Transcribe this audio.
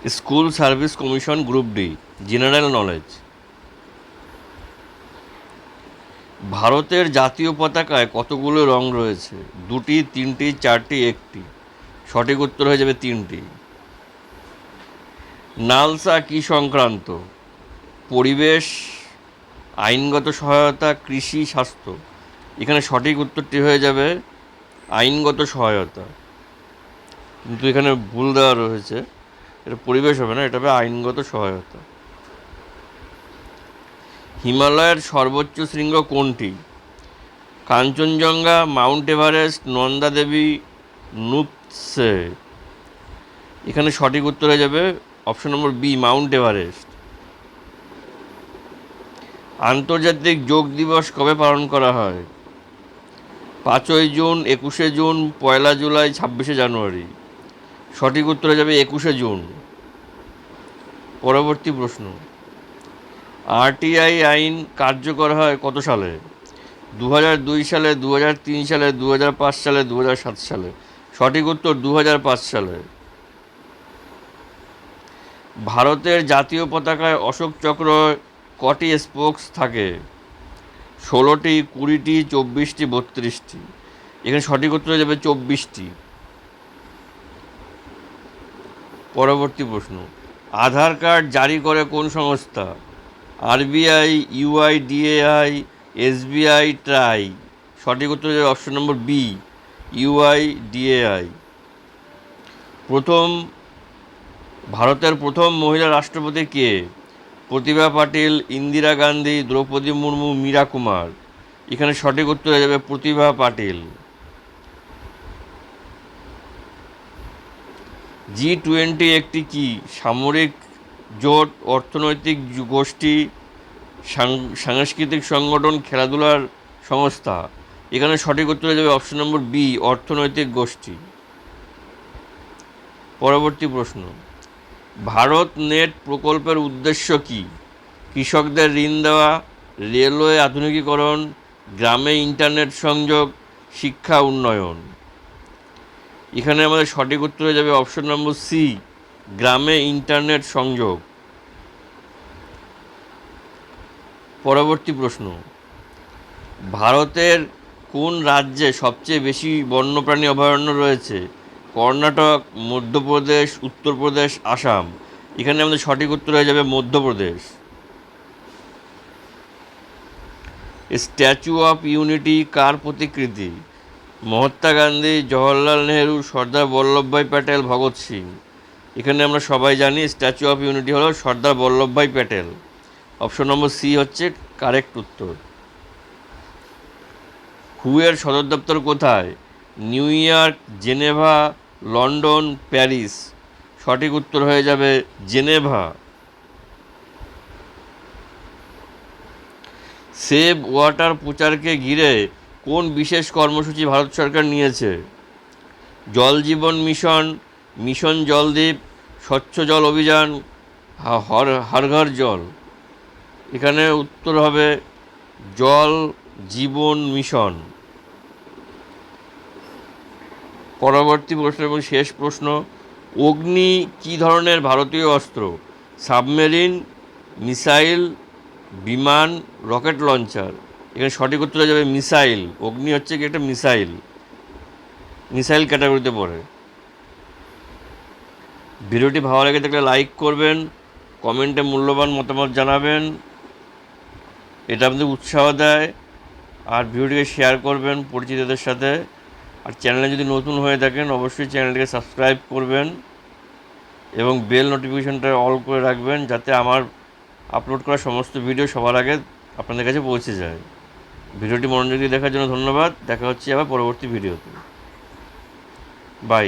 School service commission group D, general knowledge. ভারতের জাতীয় পতাকায় কতগুলো রং রয়েছে? দুটি, তিনটি, চারটি, একটি। সঠিক উত্তর হয়ে যাবে তিনটি। নালসা কি সংক্রান্ত? পরিবেশ, আইনগত সহায়তা, কৃষি, স্বাস্থ্য। এখানে সঠিক উত্তরটি হয়ে যাবে আইনগত সহায়তা, কিন্তু এখানে ভুল দেওয়া রয়েছে, এটা পরিবেশ হবে না, এটা হবে আইনগত সহায়তা। হিমালয়ের সর্বোচ্চ শৃঙ্গ কোনটি? Kanchenjunga, mount Everest, Nanda Devi, Nuptse. এখানে সঠিক উত্তর হয়ে যাবে option number B, mount Everest. আন্তর্জাতিক যোগ দিবস কবে পালন করা হয়? 5ই জুন, 21শে জুন, 1 জুলাই, 26শে জানুয়ারি। সঠিক উত্তর হয়ে যাবে 21শে জুন। পরবর্তী প্রশ্ন, আরটিআই আইন কার্যকর হয় কত সালে? 2002 সালে, 2003 সালে, 2005 সালে, 2007 সালে। সঠিক উত্তর 2005 সালে। ভারতের জাতীয় পতাকায় অশোক চক্র কটি স্পোকস থাকে? 16টি, 20টি, 24টি, 32টি। এখানে সঠিক উত্তর হয়ে যাবে 24টি। পরবর্তী প্রশ্ন, আধার কার্ড জারি করে কোন সংস্থা? RBI, UIDAI, SBI, try. সঠিক উত্তর হয়ে যাবে অপশন নম্বর বি, ইউআইডিএআই। ভারতের প্রথম মহিলা রাষ্ট্রপতি কে? প্রতিভা পাটিল, ইন্দিরা গান্ধী, দ্রৌপদী মুর্মু, মীরা কুমার। এখানে সঠিক উত্তর হয়ে যাবে প্রতিভা পাটিল। G20 একটি কি? সামরিক জোট, অর্থনৈতিক গোষ্ঠী, সাংস্কৃতিক সংগঠন, খেলাধুলার সংস্থা। এখানে সঠিক উত্তর হয়ে যাবে অপশন নম্বর বি, অর্থনৈতিক গোষ্ঠী। পরবর্তী প্রশ্ন, ভারত নেট প্রকল্পের উদ্দেশ্য কি? কৃষকদের ঋণ দেওয়া, রেলওয়ে আধুনিকীকরণ, গ্রামে ইন্টারনেট সংযোগ, শিক্ষা উন্নয়ন। এখানে আমাদের সঠিক উত্তর হয়ে যাবে অপশন নম্বর সি, গ্রামে ইন্টারনেট সংযোগ। পরবর্তী প্রশ্ন, ভারতের কোন রাজ্যে সবচেয়ে বেশি বন্যপ্রাণী অভয়ারণ্য রয়েছে? কর্ণাটক, মধ্যপ্রদেশ, উত্তরপ্রদেশ, আসাম। এখানে আমাদের সঠিক উত্তর হয়ে যাবে মধ্যপ্রদেশ। স্ট্যাচু অফ ইউনিটি কার প্রতিকৃতি? মহাত্মা গান্ধী, জওহরলাল নেহরু, সর্দার বল্লভভাই প্যাটেল, ভগৎ সিং। এখানে আমরা সবাই জানি স্ট্যাচু অফ ইউনিটি হলো Sardar Vallabhbhai Patel. Option number C হচ্ছে কারেক্ট উত্তর। হুয়ের সদর দপ্তর কোথায়? New York, Geneva, London, Paris. সঠিক উত্তর হয়ে যাবে জেনেভা। সেভ ওয়াটার প্রচারকে ঘিরে কোন বিশেষ কর্মসূচি ভারত সরকার নিয়েছে? জল জীবন মিশন, মিশন জলদ্বীপ, স্বচ্ছ জল অভিযান, হর ঘর জল। এখানে উত্তর হবে জল জীবন মিশন। পরবর্তী প্রশ্ন এবং শেষ প্রশ্ন, অগ্নি কী ধরনের ভারতীয় অস্ত্র? সাবমেরিন, মিসাইল, বিমান, রকেট লঞ্চার। এখানে সঠিক উত্তর হয়ে যাবে মিসাইল। অগ্নি হচ্ছে কি একটা মিসাইল, মিসাইল ক্যাটাগরিতে পড়ে। ভিডিওটি ভালো লাগে থাকলে লাইক করবেন, কমেন্টে মূল্যবান মতামত জানাবেন, এটা আপনাদের উৎসাহ দেয়। আর ভিডিওটিকে শেয়ার করবেন পরিচিতদের সাথে। আর চ্যানেলে যদি নতুন হয়ে থাকেন অবশ্যই চ্যানেলটিকে সাবস্ক্রাইব করবেন এবং বেল নোটিফিকেশনটা অল করে রাখবেন, যাতে আমার আপলোড করা সমস্ত ভিডিও সবার আগে আপনাদের কাছে পৌঁছে যায়। ভিডিওটি মনোযোগ দিয়ে দেখার জন্য ধন্যবাদ। দেখা হচ্ছে আবার পরবর্তী ভিডিওতে। বাই।